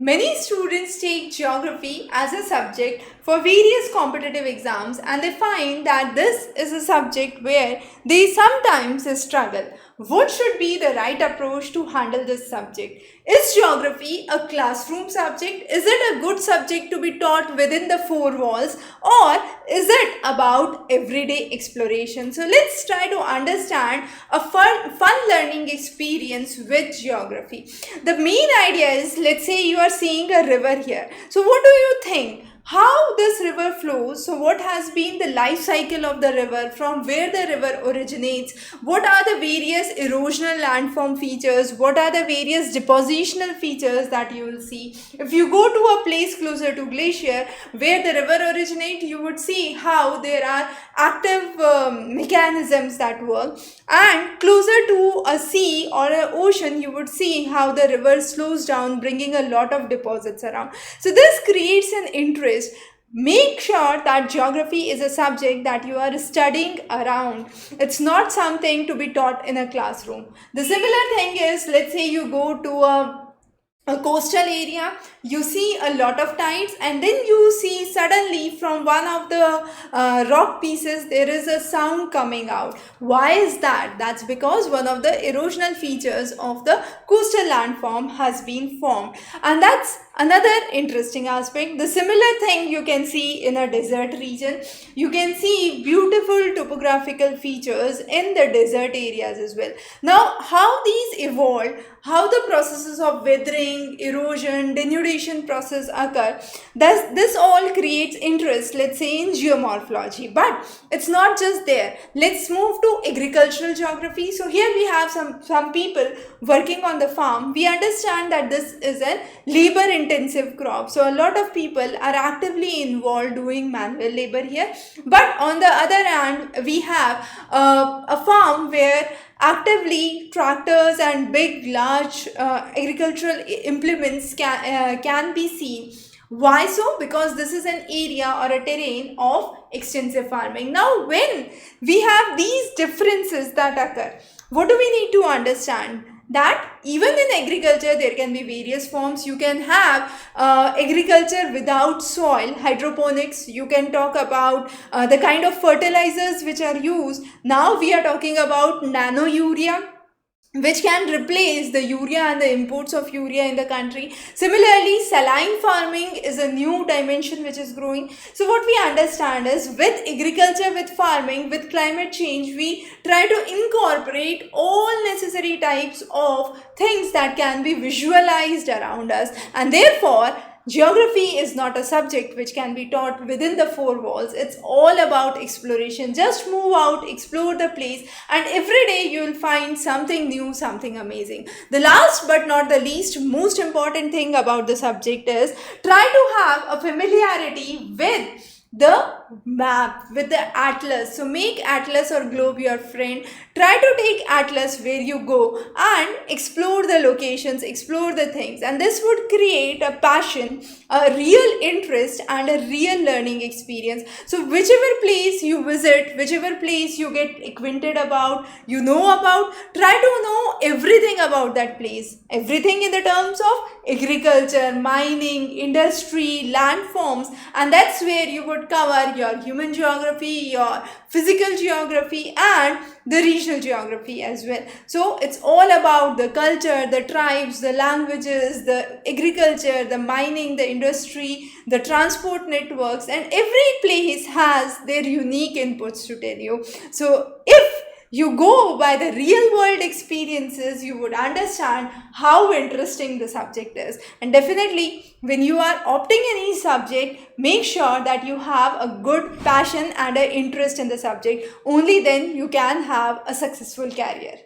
Many students take geography as a subject for various competitive exams, and they find that this is a subject where they sometimes struggle. What should be the right approach to handle this subject? Is geography a classroom subject? Is it a good subject to be taught within the four walls, or is it about everyday exploration? So let's try to understand a fun learning experience with geography. The main idea is, let's say you are seeing a river here. So what do you think? How this river flows? So what has been the life cycle of the river, from where the river originates? What are the various erosional landform features? What are the various depositional features that you will see? If you go to a place closer to glacier where the river originates, you would see how there are active mechanisms that work, and closer to a sea or an ocean you would see how the river slows down, bringing a lot of deposits around. So this creates an interest. Make sure that geography is a subject that you are studying around. It's not something to be taught in a classroom. The similar thing is, let's say you go to a coastal area, you see a lot of tides, and then you see suddenly from one of the rock pieces there is a sound coming out. Why is that? That's because one of the erosional features of the coastal landform has been formed, and that's another interesting aspect. The similar thing you can see in a desert region. You can see beautiful topographical features in the desert areas as well. Now, how these evolved, how the processes of weathering, erosion, denudation process occur, this all creates interest, let's say, in geomorphology. But it's not just there. Let's move to agricultural geography. So here we have some people working on the farm. We understand that this is a labor intensive crop, so a lot of people are actively involved doing manual labor here. But on the other hand, we have a farm where actively tractors and big large agricultural implements can be seen. Why so? Because this is an area or a terrain of extensive farming. Now when we have these differences that occur, what do we need to understand? That even in agriculture there can be various forms. You can have agriculture without soil, hydroponics. You can talk about the kind of fertilizers which are used. Now we are talking about nano urea, which can replace the urea and the imports of urea in the country. Similarly, saline farming is a new dimension which is growing. So what we understand is, with agriculture, with farming, with climate change, we try to incorporate all necessary types of things that can be visualized around us, and therefore geography is not a subject which can be taught within the four walls. It's all about exploration. Just move out, explore the place, and every day you will find something new, something amazing. The last but not the least most important thing about the subject is, try to have a familiarity with the map, with the atlas. So make atlas or globe your friend. Try to take atlas where you go and explore the locations, explore the things, and this would create a passion, a real interest, and a real learning experience. So whichever place you visit, whichever place you get acquainted about, you know about, try to know everything about that place, everything in the terms of agriculture, mining, industry, landforms, and that's where you would cover your human geography, your physical geography, and the regional geography as well. So it's all about the culture, the tribes, the languages, the agriculture, the mining, the industry, the transport networks, and every place has their unique inputs to tell you. So if you go by the real world experiences, you would understand how interesting the subject is. And definitely, when you are opting any subject, make sure that you have a good passion and an interest in the subject. Only then you can have a successful career.